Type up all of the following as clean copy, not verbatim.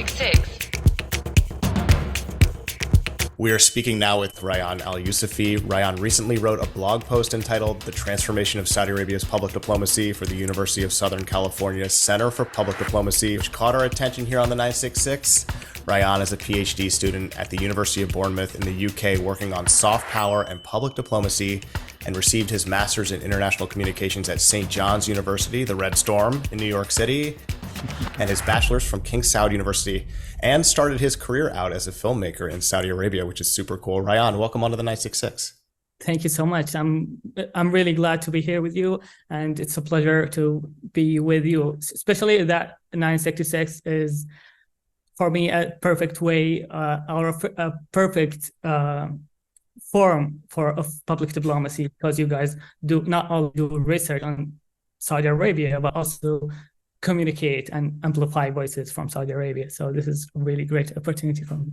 966. We are speaking now with Rayan Alyusufi. Rayan recently wrote a blog post entitled The Transformation of Saudi Arabia's Public Diplomacy for the University of Southern California's Center for Public Diplomacy, which caught our attention here on the 966. Rayan is a PhD student at the University of Bournemouth in the UK working on soft power and public diplomacy, and received his master's in international communications at St. John's University, the Red Storm, in New York City, and his bachelor's from King Saud University, and started his career out as a filmmaker in Saudi Arabia, which is super cool. Rayan, welcome onto the 966. Thank you so much. I'm really glad to be here with you, and it's a pleasure to be with you, especially that 966 is, for me, a perfect way or a perfect forum of public diplomacy, because you guys do not only do research on Saudi Arabia, but also communicate and amplify voices from Saudi Arabia. So this is a really great opportunity for me.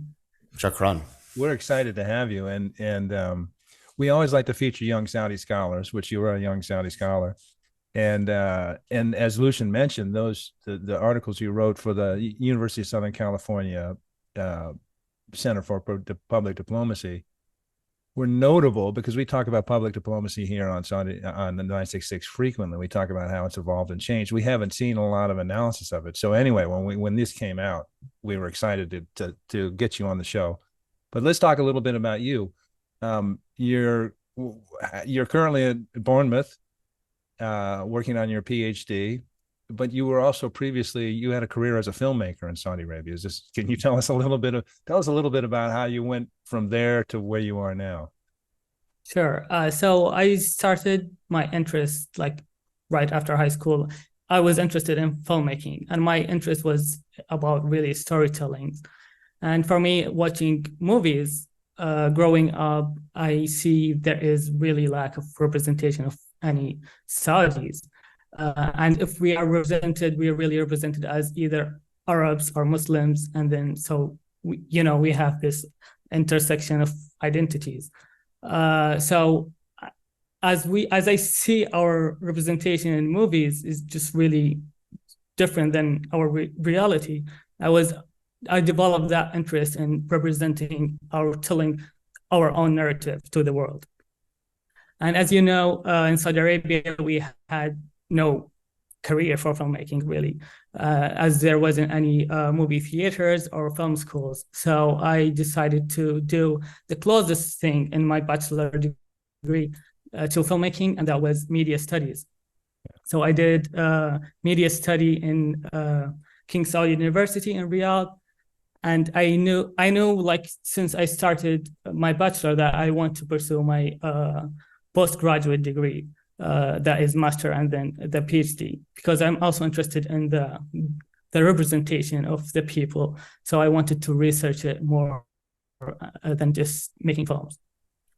Shukran. We're excited to have you. And we always like to feature young Saudi scholars, which you are a young Saudi scholar. And as Lucian mentioned, the articles you wrote for the University of Southern California Center for Public Diplomacy were notable because we talk about public diplomacy here on the 966 frequently. We talk about how it's evolved and changed. We haven't seen a lot of analysis of it. So anyway, when this came out, we were excited to get you on the show. But let's talk a little bit about you. You're currently at Bournemouth, working on your PhD, but you were also previously, you had a career as a filmmaker in Saudi Arabia. Can you tell us a little bit about how you went from there to where you are now? Sure. So I started my interest right after high school. I was interested in filmmaking, and my interest was about really storytelling. And for me, watching movies, growing up, I see there is really lack of representation of any Saudis. And if we are represented, we are really represented as either Arabs or Muslims. And then, so, we have this intersection of identities. So as I see our representation in movies is just really different than our reality. I developed that interest in representing telling our own narrative to the world. And as you know, in Saudi Arabia, we had no career for filmmaking, really, as there wasn't any movie theaters or film schools. So I decided to do the closest thing in my bachelor degree to filmmaking, and that was media studies. So I did media study in King Saud University in Riyadh. And I knew since I started my bachelor that I want to pursue my postgraduate degree, that is master and then the PhD, because I'm also interested in the representation of the people. So I wanted to research it more than just making films.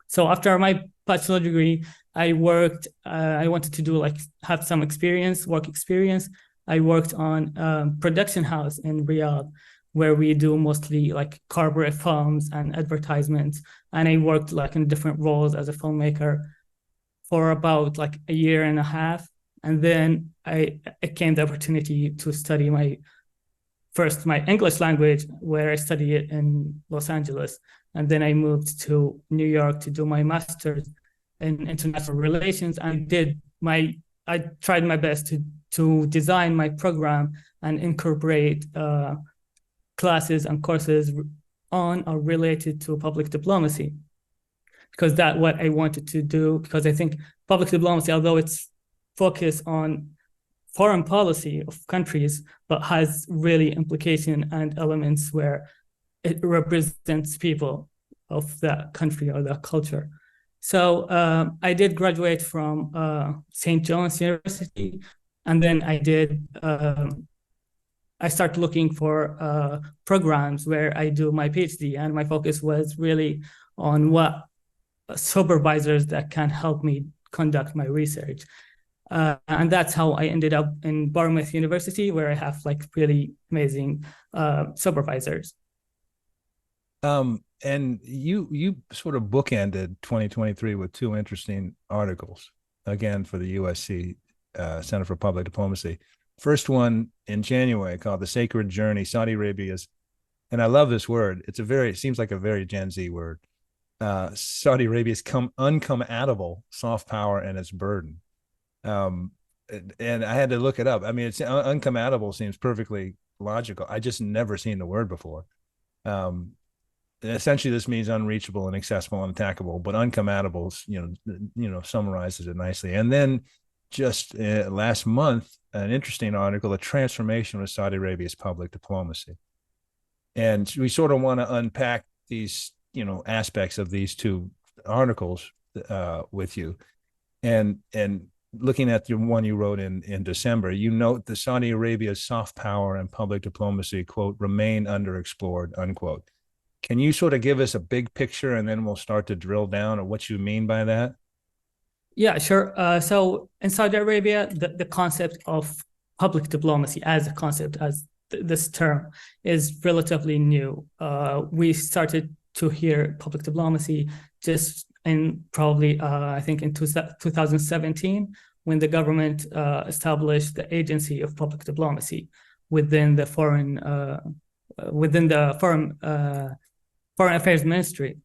So after my bachelor degree, I worked, I wanted to have some work experience. I worked on production house in Riyadh, where we do mostly corporate films and advertisements. And I worked in different roles as a filmmaker for about a year and a half. And then it came the opportunity to study my English language, where I studied it in Los Angeles. And then I moved to New York to do my master's in international relations. I tried my best to design my program and incorporate classes and courses on or related to public diplomacy, because that's what I wanted to do. Because I think public diplomacy, although it's focused on foreign policy of countries, but has really implication and elements where it represents people of that country or that culture. So I did graduate from St. John's University, and then I started looking for programs where I do my PhD, and my focus was really on what supervisors that can help me conduct my research. And that's how I ended up in Bournemouth University, where I have really amazing supervisors. And you sort of bookended 2023 with two interesting articles, again, for the USC Center for Public Diplomacy. First one in January, called "The Sacred Journey: Saudi Arabia's and I love this word. It seems like a very Gen Z word. Saudi Arabia's uncompatible soft power and its burden. And I had to look it up. I mean, it's uncompatible seems perfectly logical. I just never seen the word before. Essentially, this means unreachable, inaccessible, unattackable, but uncompatible, summarizes it nicely. And then just last month, an interesting article, The Transformation of Saudi Arabia's Public Diplomacy. And we sort of want to unpack these, aspects of these two articles with you. And looking at the one you wrote in December, you note the Saudi Arabia's soft power and public diplomacy, quote, remain underexplored, unquote. Can you sort of give us a big picture, and then we'll start to drill down on what you mean by that? Yeah, sure. So in Saudi Arabia, the concept of public diplomacy as a concept, as this term, is relatively new. We started to hear public diplomacy just in probably, I think in 2017, when the government established the Agency of Public Diplomacy within the Foreign Affairs Ministry.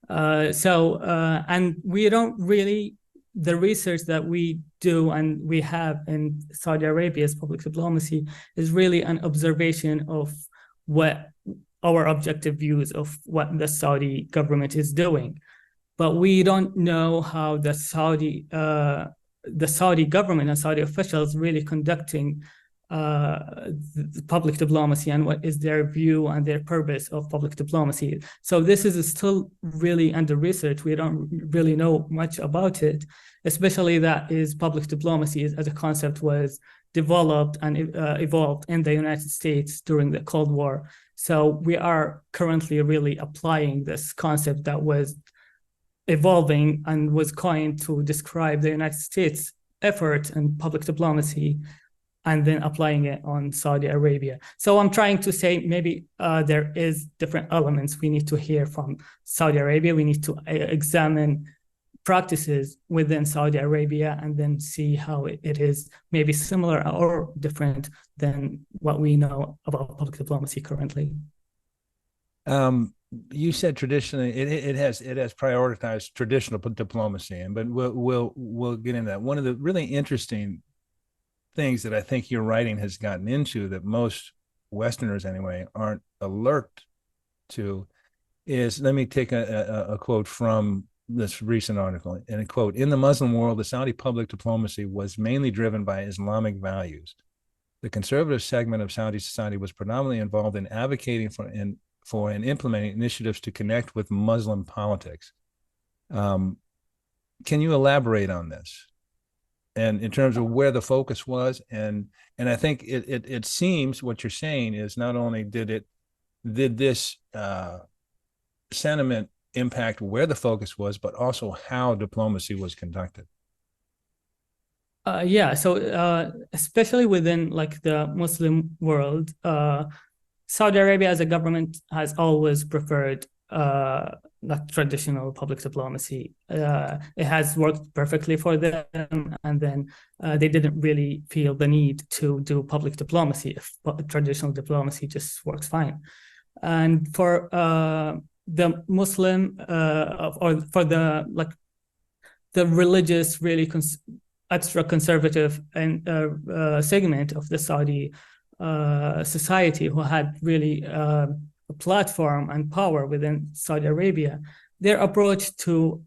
And we don't really, the research that we do and we have in Saudi Arabia's public diplomacy is really an observation of what our objective views of what the Saudi government is doing. But we don't know how the Saudi government and Saudi officials really conducting the public diplomacy, and what is their view and their purpose of public diplomacy. So this is still really under research. We don't really know much about it, especially that is public diplomacy as a concept was developed and evolved in the United States during the Cold War. So we are currently really applying this concept that was evolving and was coined to describe the United States' effort in public diplomacy, and then applying it on Saudi Arabia. So I'm trying to say maybe there is different elements we need to hear from Saudi Arabia. We need to examine practices within Saudi Arabia and then see how it is maybe similar or different than what we know about public diplomacy currently. You said traditionally it has prioritized traditional diplomacy, but we'll get into that. One of the really interesting things that I think your writing has gotten into that most Westerners anyway aren't alert to is, let me take a quote from this recent article, and a quote: "In the Muslim world, the Saudi public diplomacy was mainly driven by Islamic values. The conservative segment of Saudi society was predominantly involved in advocating for and implementing initiatives to connect with Muslim politics." Can you elaborate on this? And in terms of where the focus was, and I think it seems what you're saying is not only did this sentiment impact where the focus was, but also how diplomacy was conducted. So especially within like the Muslim world, Saudi Arabia as a government has always preferred like traditional public diplomacy. It has worked perfectly for them, and then they didn't really feel the need to do public diplomacy if traditional diplomacy just works fine. And for the Muslim or for the religious, really extra conservative and segment of the Saudi society who had really a platform and power within Saudi Arabia, their approach to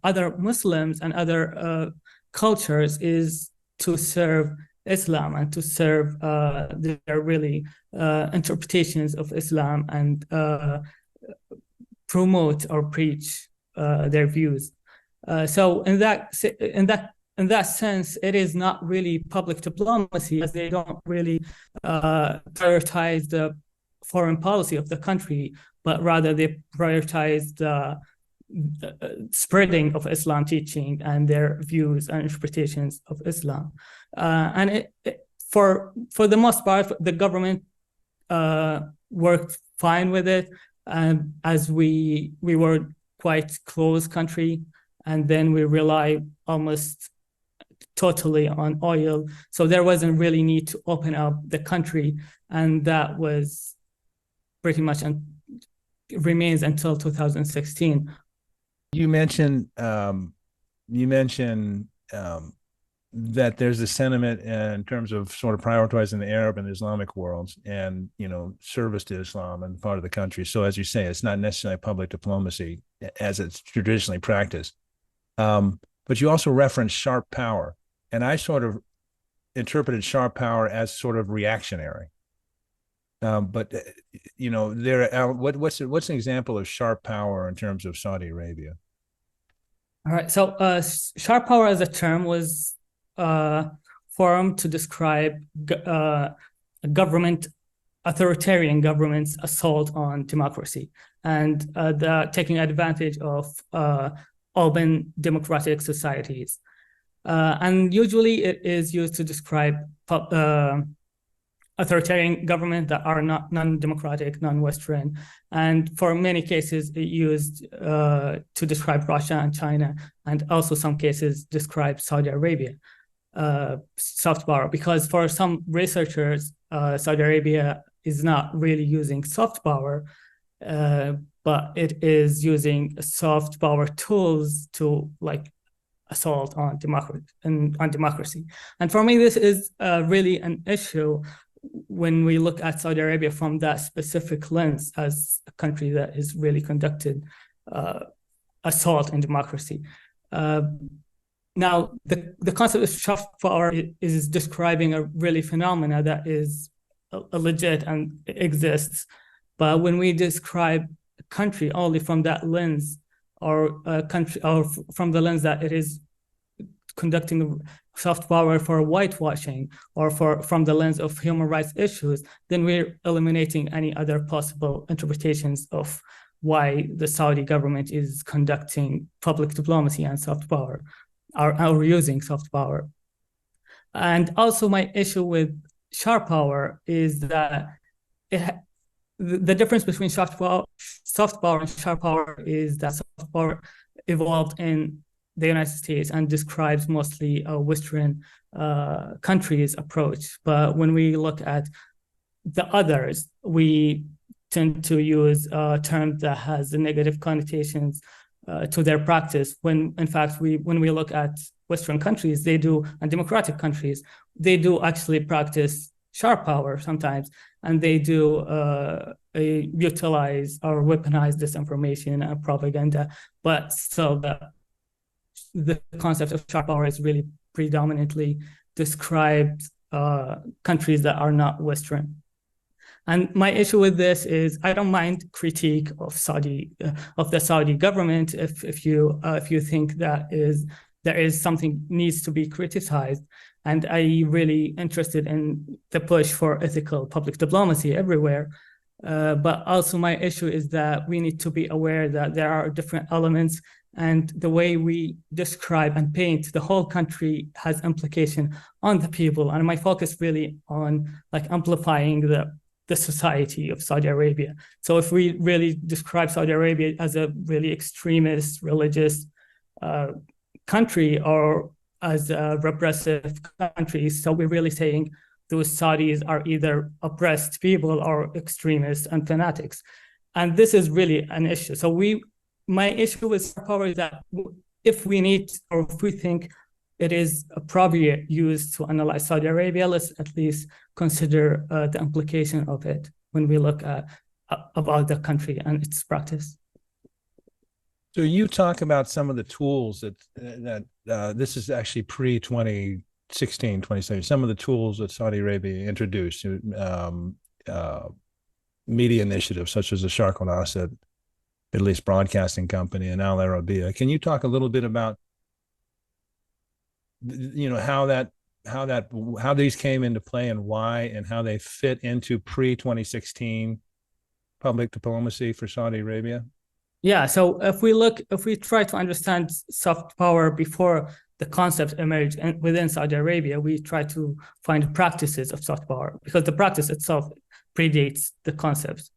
other Muslims and other cultures is to serve Islam and to serve their really interpretations of Islam and promote or preach their views. So in that sense, it is not really public diplomacy, as they don't really prioritize the foreign policy of the country, but rather they prioritize the spreading of Islam teaching and their views and interpretations of Islam. And for the most part, the government worked fine with it, as we were quite close country, and then we rely almost totally on oil. So there wasn't really need to open up the country, and that was pretty much remains until 2016. You mentioned that there's a sentiment in terms of sort of prioritizing the Arab and Islamic worlds and, service to Islam and part of the country. So as you say, it's not necessarily public diplomacy as it's traditionally practiced. But you also referenced sharp power. And I sort of interpreted sharp power as sort of reactionary. But what's an example of sharp power in terms of Saudi Arabia? All right. So sharp power as a term was formed to describe authoritarian government's assault on democracy and taking advantage of open democratic societies. And usually it is used to describe authoritarian government that are not non-democratic, non-Western. And for many cases, it used to describe Russia and China, and also some cases describe Saudi Arabia, soft power, because for some researchers, Saudi Arabia is not really using soft power, but it is using soft power tools to assault on democracy. And for me, this is really an issue when we look at Saudi Arabia from that specific lens as a country that is really conducted assault on democracy. Now, the concept of soft power is describing a really phenomena that is legit and exists. But when we describe a country only from that lens, or a country, or from the lens that it is conducting soft power for whitewashing, or from the lens of human rights issues, then we're eliminating any other possible interpretations of why the Saudi government is conducting public diplomacy and soft power, or using soft power. And also my issue with sharp power is that the difference between soft power and sharp power is that soft power evolved in the United States and describes mostly a Western countries' approach. But when we look at the others, we tend to use a term that has negative connotations to their practice, when in fact when we look at Western countries, and democratic countries, they do actually practice sharp power sometimes, and they do utilize or weaponize disinformation and propaganda. But still, the concept of sharp power is really predominantly described countries that are not Western. And my issue with this is I don't mind critique of the Saudi government if you think there is something needs to be criticized. And I'm really interested in the push for ethical public diplomacy everywhere. But also my issue is that we need to be aware that there are different elements, and the way we describe and paint the whole country has implication on the people. And my focus really on amplifying the society of Saudi Arabia. So if we really describe Saudi Arabia as a really extremist religious country, or as a repressive country, so we're really saying those Saudis are either oppressed people or extremists and fanatics. And this is really an issue. So my issue with power is that if we need, or if we think it is appropriate use to analyze Saudi Arabia, let's at least consider the implication of it when we look about the country and its practice. So you talk about some of the tools that this is actually pre-2016, 2017, some of the tools that Saudi Arabia introduced, media initiatives such as the Sharq al-Assad Middle East Broadcasting Company and Al Arabiya. Can you talk a little bit about how these came into play and why, and how they fit into pre-2016 public diplomacy for Saudi Arabia? Yeah, so if we try to understand soft power before the concept emerged within Saudi Arabia, we try to find practices of soft power, because the practice itself predates the concept.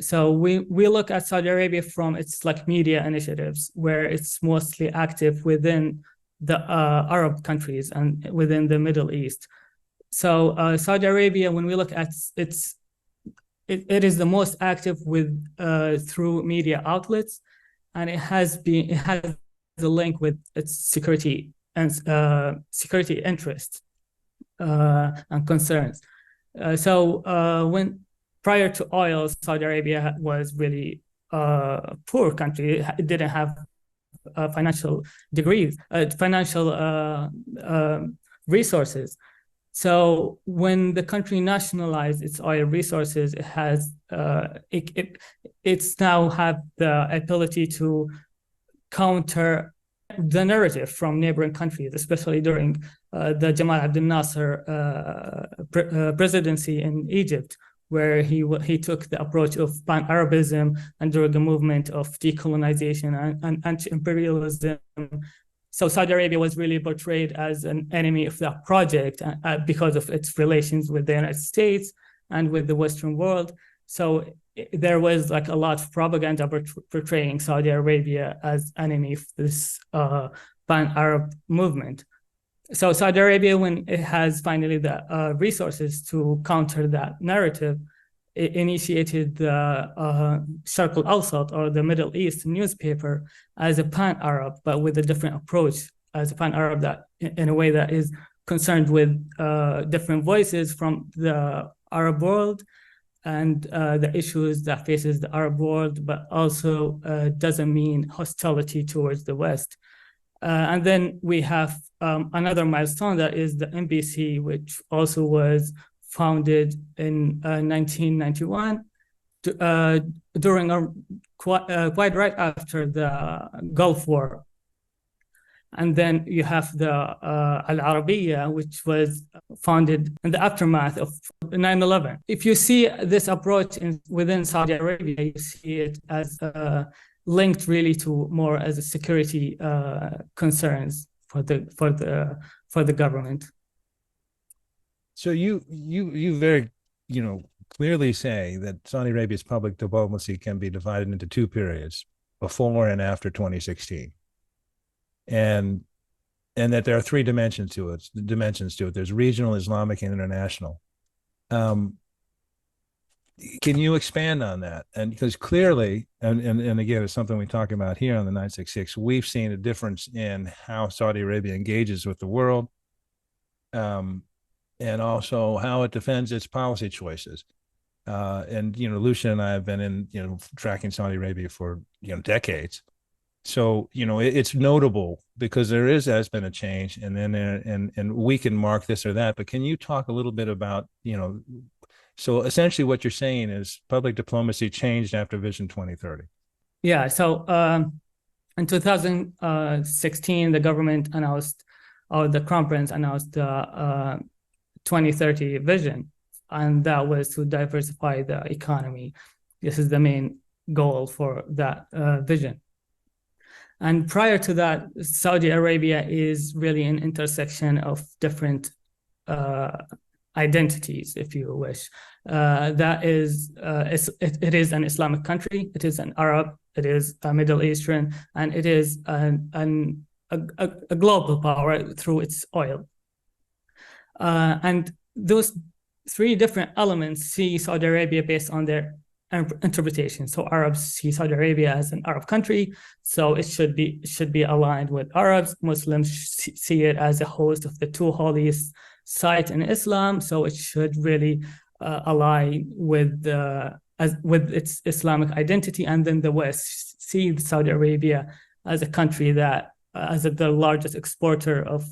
So we look at Saudi Arabia from its media initiatives, where it's mostly active within the Arab countries and within the Middle East. So Saudi Arabia, when we look at its it is the most active with through media outlets, and it has a link with its security and security interests and concerns. When prior to oil, Saudi Arabia was really a poor country. It didn't have financial resources. So when the country nationalized its oil resources, it's now have the ability to counter the narrative from neighboring countries, especially during the Jamal Abdel Nasser presidency in Egypt, where he took the approach of pan-Arabism and during the movement of decolonization and anti-imperialism. So Saudi Arabia was really portrayed as an enemy of that project because of its relations with the United States and with the Western world. So there was like a lot of propaganda portraying Saudi Arabia as enemy of this pan-Arab movement. So Saudi Arabia, when it has finally the resources to counter that narrative, it initiated the Sharq al-Awsat, or the Middle East newspaper, as a pan-Arab, but with a different approach, as a pan-Arab that in a way that is concerned with different voices from the Arab world and the issues that faces the Arab world, but also doesn't mean hostility towards the West. And then we have another milestone, that is the NBC, which also was founded in 1991 during quite right after the Gulf War. And then you have the Al Arabiya, which was founded in the aftermath of 9/11. If you see this approach within Saudi Arabia, you see it as linked really to more as a security concerns for the government. So you very clearly say that Saudi Arabia's public diplomacy can be divided into two periods, before and after 2016. And that there are three dimensions to it. There's regional, Islamic, and international. Can you expand on that? And because clearly, and again, it's something we talk about here on the 966, we've seen a difference in how Saudi Arabia engages with the world, and also how it defends its policy choices. And Lucia and I have been in tracking Saudi Arabia for decades. So it's notable because has been a change, and then and we can mark this or that. But can you talk a little bit about So essentially, what you're saying is public diplomacy changed after Vision 2030. Yeah. So in 2016, the government announced, or the Crown Prince announced, the 2030 vision, and that was to diversify the economy. This is the main goal for that vision. And prior to that, Saudi Arabia is really an intersection of different identities, if you wish. That is, it is an Islamic country, it is an Arab, it is a Middle Eastern, and it is a global power through its oil. And those three different elements see Saudi Arabia based on their interpretation. So Arabs see Saudi Arabia as an Arab country, so it should be aligned with Arabs. Muslims see it as a host of the two holiest sites in Islam, so it should really align with its Islamic identity. And then the West sees Saudi Arabia as a country that as the largest exporter of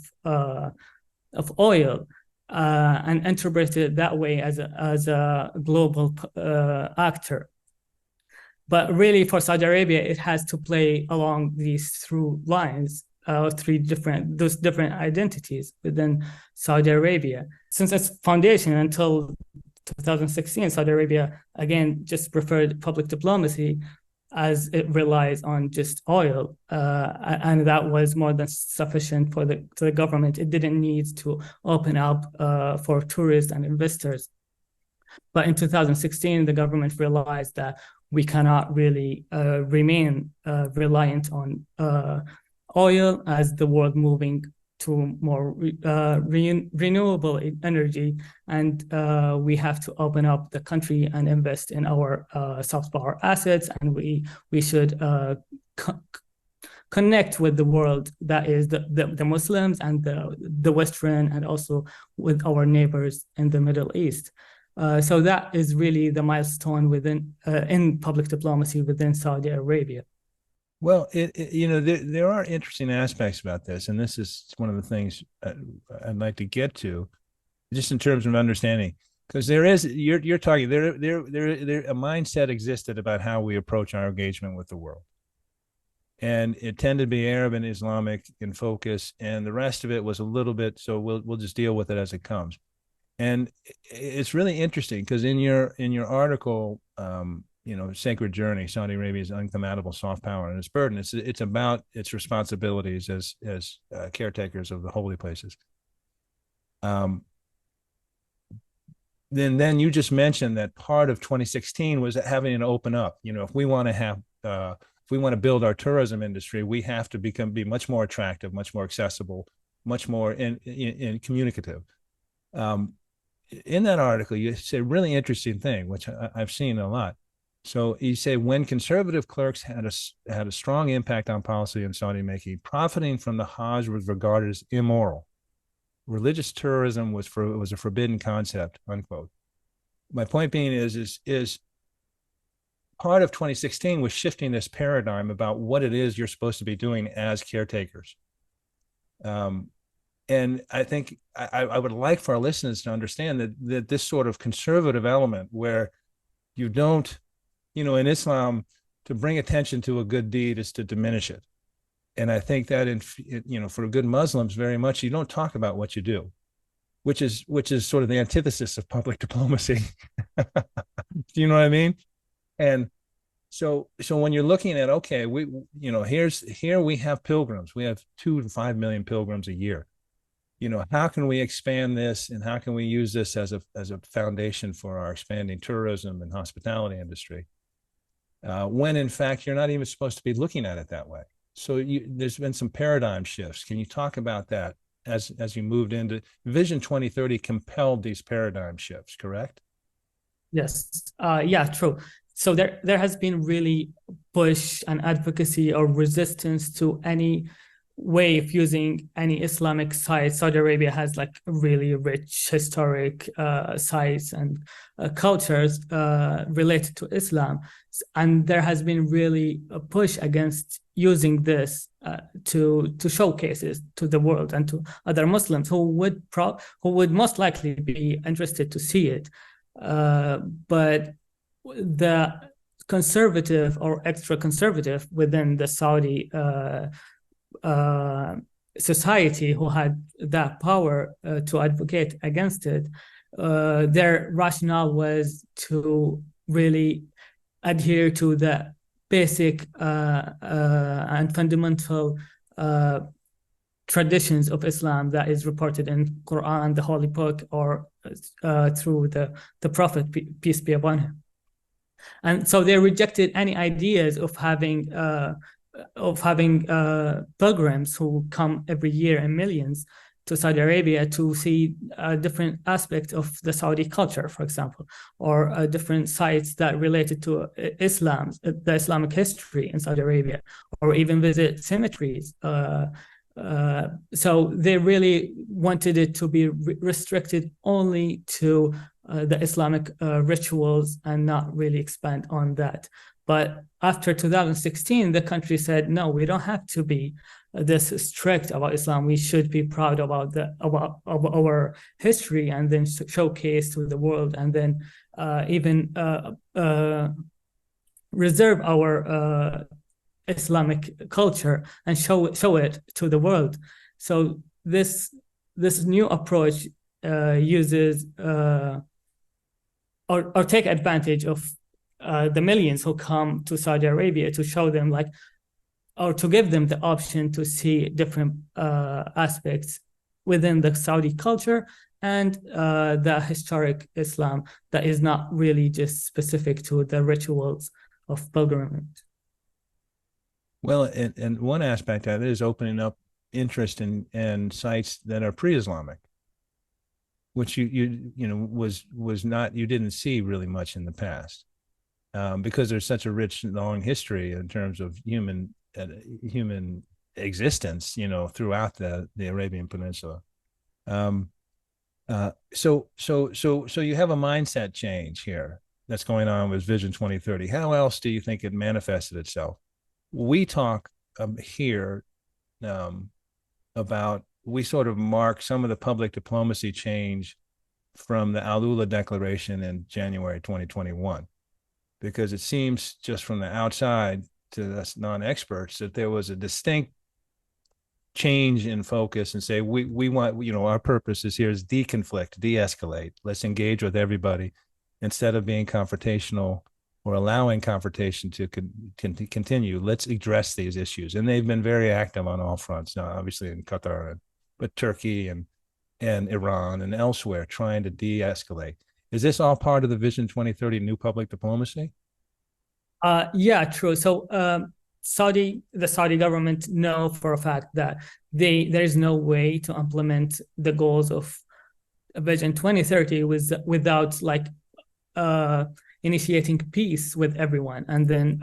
oil, and interpret it that way as a global actor. But really, for Saudi Arabia, it has to play along these through lines, those different identities within Saudi Arabia. Since its foundation until 2016, Saudi Arabia again just preferred public diplomacy, as it relies on just oil, and that was more than sufficient for the government. It didn't need to open up for tourists and investors. But in 2016, the government realized that we cannot really remain reliant on oil, as the world moving to more renewable energy, and we have to open up the country and invest in our soft power assets, and we should connect with the world, that is the Muslims and the Western, and also with our neighbors in the Middle East. So that is really the milestone within in public diplomacy within Saudi Arabia. Well, there are interesting aspects about this, and this is one of the things I'd like to get to, just in terms of understanding, because you're talking there a mindset existed about how we approach our engagement with the world, and it tended to be Arab and Islamic in focus, and the rest of it was a little bit, so we'll just deal with it as it comes. And it's really interesting because in your article, Sacred Journey, Saudi Arabia's Uncommandable Soft Power and Its Burden, it's about its responsibilities as caretakers of the holy places. Then you just mentioned that part of 2016 was having it open up. If we want to build our tourism industry, we have to be much more attractive, much more accessible, much more in communicative. In that article, you say a really interesting thing, which I've seen a lot. So you say when conservative clerks had a strong impact on policy in Saudi making, profiting from the Hajj was regarded as immoral. Religious tourism was a forbidden concept, unquote. My point being is part of 2016 was shifting this paradigm about what it is you're supposed to be doing as caretakers. And I think I would like for our listeners to understand that this sort of conservative element where you don't, in Islam, to bring attention to a good deed is to diminish it. And I think that for good Muslims, very much, you don't talk about what you do, which is sort of the antithesis of public diplomacy. Do you know what I mean? And so when you're looking at, okay, here we have pilgrims, we have 2 to 5 million pilgrims a year. How can we expand this, and how can we use this as a foundation for our expanding tourism and hospitality industry? When in fact you're not even supposed to be looking at it that way. So there's been some paradigm shifts. Can you talk about that as you moved into Vision 2030 compelled these paradigm shifts, correct? Yes. Yeah, true. So there has been really push and advocacy or resistance to any way of using any Islamic site. Saudi Arabia has like really rich historic sites and cultures related to Islam, and there has been really a push against using this to showcase it to the world and to other Muslims who would most likely be interested to see it, but the conservative or extra conservative within the Saudi society who had that power to advocate against it, their rationale was to really adhere to the basic and fundamental traditions of Islam that is reported in Quran, the Holy Book, or through the Prophet, peace be upon him. And so they rejected any ideas of having pilgrims who come every year in millions to Saudi Arabia to see different aspects of the Saudi culture, for example, or different sites that related to Islam, the Islamic history in Saudi Arabia, or even visit cemeteries. So they really wanted it to be restricted only to the Islamic rituals and not really expand on that. But after 2016, the country said, no, we don't have to be this strict about Islam. We should be proud about our history, and then showcase to the world, and then even reserve our Islamic culture and show it to the world. So this new approach uses or take advantage of the millions who come to Saudi Arabia to show them or to give them the option to see different aspects within the Saudi culture and the historic Islam that is not really just specific to the rituals of pilgrimage. Well, and one aspect of it is opening up interest in sites that are pre-Islamic, which was not, you didn't see really much in the past, because there's such a rich, long history in terms of human existence, throughout the Arabian Peninsula. So you have a mindset change here that's going on with Vision 2030. How else do you think it manifested itself? We talk here about, we sort of mark some of the public diplomacy change from the Al-Ula Declaration in January 2021, because it seems just from the outside to us non-experts that there was a distinct change in focus and say, we want, our purpose is here is deconflict, de-escalate. Let's engage with everybody instead of being confrontational or allowing confrontation to continue. Let's address these issues. And they've been very active on all fronts, now, obviously in Qatar, but Turkey and Iran and elsewhere, trying to de-escalate. Is this all part of the Vision 2030 new public diplomacy? Yeah, true. So the Saudi government know for a fact that there is no way to implement the goals of Vision 2030 without initiating peace with everyone, and then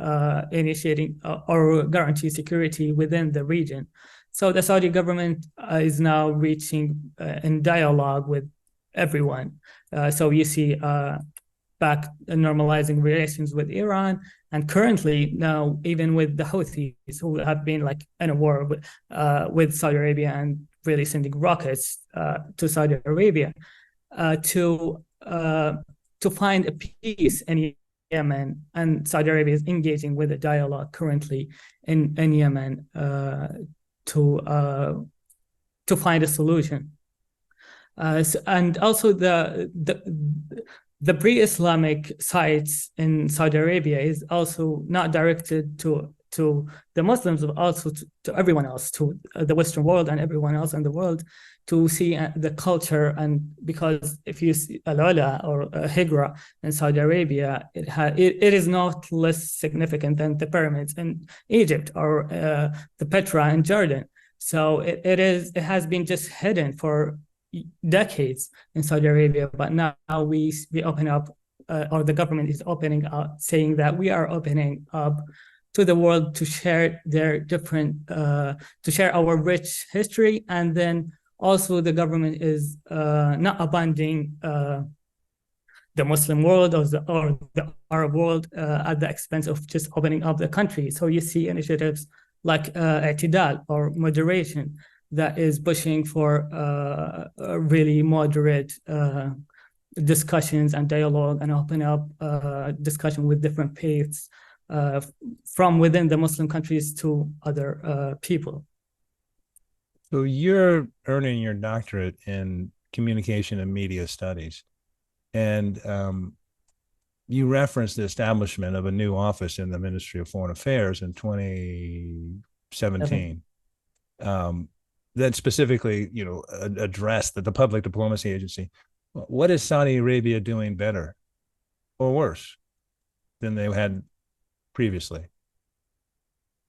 initiating or guarantee security within the region. So the Saudi government is now reaching in dialogue with everyone. So you see back normalizing relations with Iran, and currently now even with the Houthis, who have been in a war with Saudi Arabia and really sending rockets to Saudi Arabia to find a peace in Yemen, and Saudi Arabia is engaging with a dialogue currently in Yemen to find a solution. And also the pre-Islamic sites in Saudi Arabia is also not directed to the Muslims, but also to everyone else, to the Western world and everyone else in the world, to see the culture. And because if you see Al-Ula or Hijra in Saudi Arabia, it is not less significant than the pyramids in Egypt or the Petra in Jordan. So it has been just hidden for decades in Saudi Arabia, but now we open up, or the government is opening up, saying that we are opening up to the world to share their to share our rich history. And then also the government is not abandoning the Muslim world or the Arab world at the expense of just opening up the country. So you see initiatives like i'tidal, or moderation, that is pushing for really moderate discussions and dialogue, and open up discussion with different faiths from within the Muslim countries to other people. So you're earning your doctorate in communication and media studies, and you referenced the establishment of a new office in the Ministry of Foreign Affairs in 2017. That specifically, addressed the public diplomacy agency. What is Saudi Arabia doing better or worse than they had previously?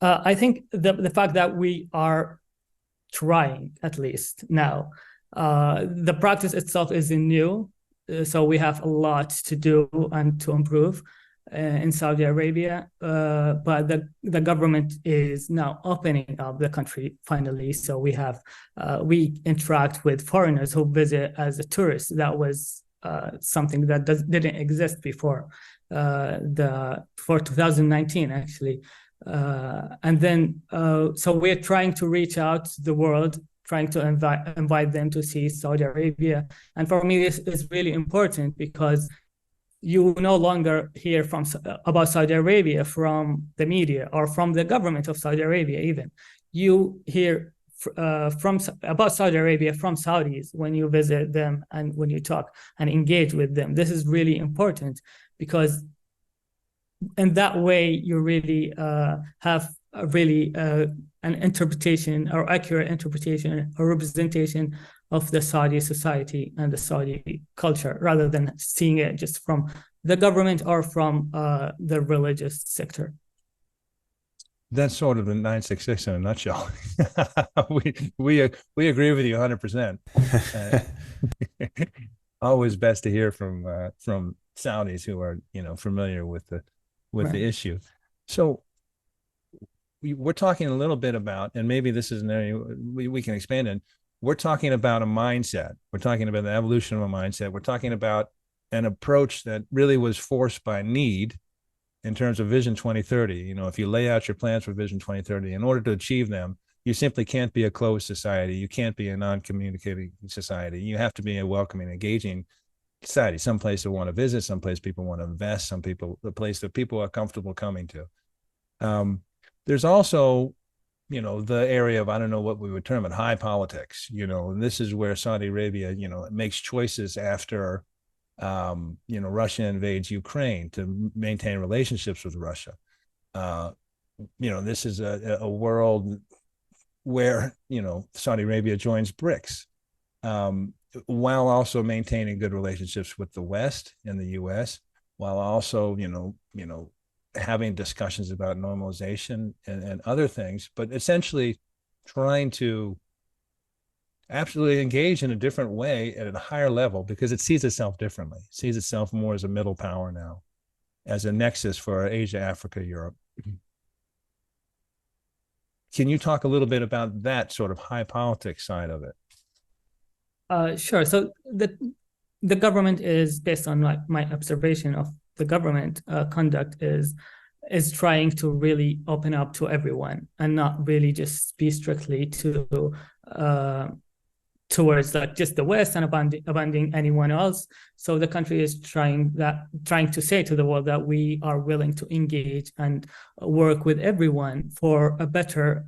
I think the fact that we are trying, at least now, the practice itself is new, so we have a lot to do and to improve in Saudi Arabia, but the government is now opening up the country finally. So we interact with foreigners who visit as a tourist. That was something that didn't exist before for 2019 actually, and then so we're trying to reach out to the world, trying to invite them to see Saudi Arabia. And for me, this is really important because you no longer hear about Saudi Arabia from the media or from the government of Saudi Arabia even. You hear about Saudi Arabia from Saudis when you visit them and when you talk and engage with them. This is really important because in that way you really have an interpretation or accurate interpretation or representation of the Saudi society and the Saudi culture, rather than seeing it just from the government or from the religious sector. That's sort of the 966 in a nutshell. We agree with you 100%. Always best to hear from Saudis who are familiar with the Right. issue. So we're talking a little bit about, and maybe this is an area we can expand in. We're talking about a mindset. We're talking about the evolution of a mindset. We're talking about an approach that really was forced by need in terms of Vision 2030. If you lay out your plans for Vision 2030, in order to achieve them, you simply can't be a closed society. You can't be a non-communicating society. You have to be a welcoming, engaging society, some place to want to visit, some place people want to invest, the place that people are comfortable coming to. There's also, the area of, I don't know what we would term it, high politics, and this is where Saudi Arabia, makes choices after, Russia invades Ukraine to maintain relationships with Russia. This is a world where, Saudi Arabia joins BRICS, while also maintaining good relationships with the West and the U.S., while also, having discussions about normalization and other things, but essentially trying to absolutely engage in a different way at a higher level, because it sees itself differently. It sees itself more as a middle power now, as a nexus for Asia, Africa, Europe. Can you talk a little bit about that sort of high politics side of it? Sure. So the government is, based on my observation of the government conduct, is trying to really open up to everyone and not really just be strictly towards just the West and abandoning anyone else. So the country is trying to say to the world that we are willing to engage and work with everyone for a better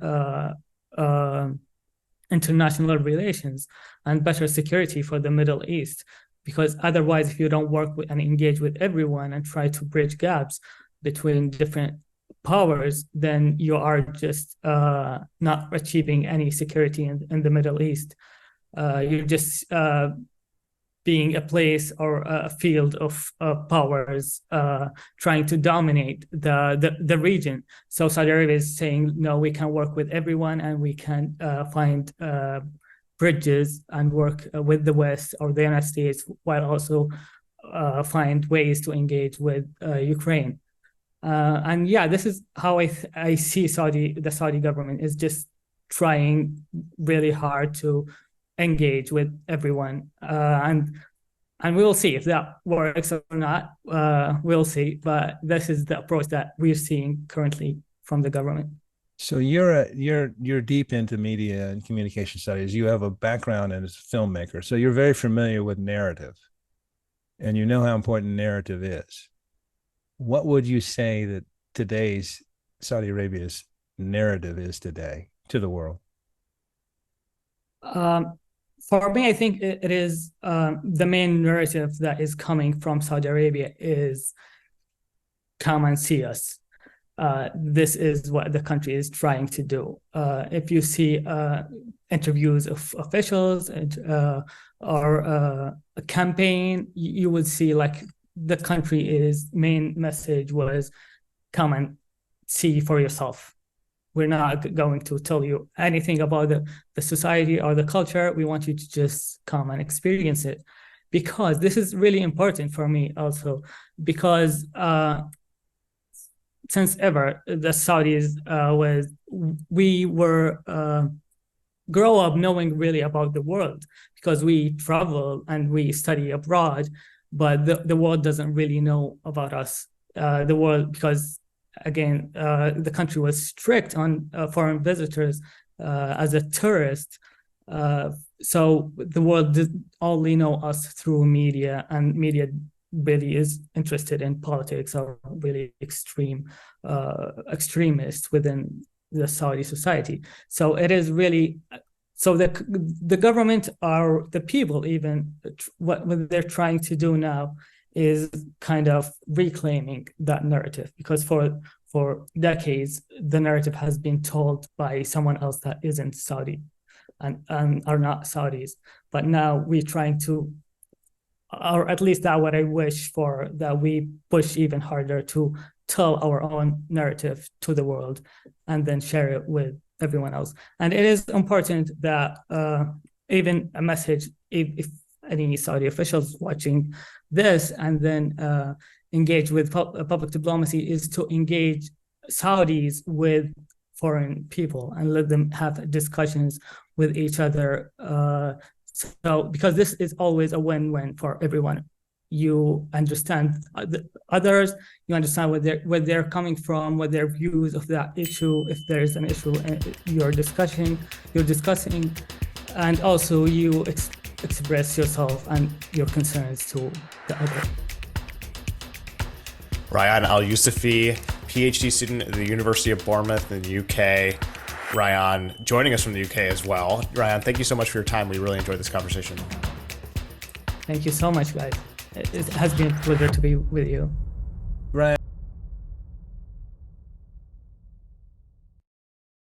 international relations and better security for the Middle East. Because otherwise, if you don't work with and engage with everyone and try to bridge gaps between different powers, then you are just not achieving any security in the Middle East. You're just being a place or a field of powers trying to dominate the region. So Saudi Arabia is saying, no, we can work with everyone and we can find bridges and work with the West or the United States, while also find ways to engage with Ukraine. And yeah, this is how I see the Saudi government is just trying really hard to engage with everyone. And we'll see if that works or not. We'll see. But this is the approach that we're seeing currently from the government. So you're deep into media and communication studies. You have a background as a filmmaker, so you're very familiar with narrative, and you know how important narrative is. What would you say that today's Saudi Arabia's narrative is today to the world? For me, I think it is the main narrative that is coming from Saudi Arabia is come and see us. This is what the country is trying to do. If you see interviews of officials or a campaign, you would see the country's main message was come and see for yourself. We're not going to tell you anything about the society or the culture. We want you to just come and experience it, because this is really important for me also, because since ever the Saudis we were grow up knowing really about the world, because we travel and we study abroad, but the world doesn't really know about us. The world, because again, the country was strict on foreign visitors as a tourist. So the world did only know us through media, and media really is interested in politics or really extremist within the Saudi society. So it is really, so the government or the people, even what they're trying to do now is kind of reclaiming that narrative, because for decades the narrative has been told by someone else that isn't Saudi and are not Saudis. But now we're trying to, or at least that's what I wish for, that we push even harder to tell our own narrative to the world and then share it with everyone else. And it is important that even a message, if any Saudi officials watching this and then engage with public diplomacy, is to engage Saudis with foreign people and let them have discussions with each other. So because this is always a win-win for everyone. You understand others, you understand where they're coming from, what their views of that issue, if there is an issue you're discussing, and also you express yourself and your concerns to the other. Rayan Alyusufi, PhD student at the University of Bournemouth in the UK. Rayan joining us from the UK as well. Rayan, thank you so much for your time. We really enjoyed this conversation. Thank you so much, guys. It has been a pleasure to be with you.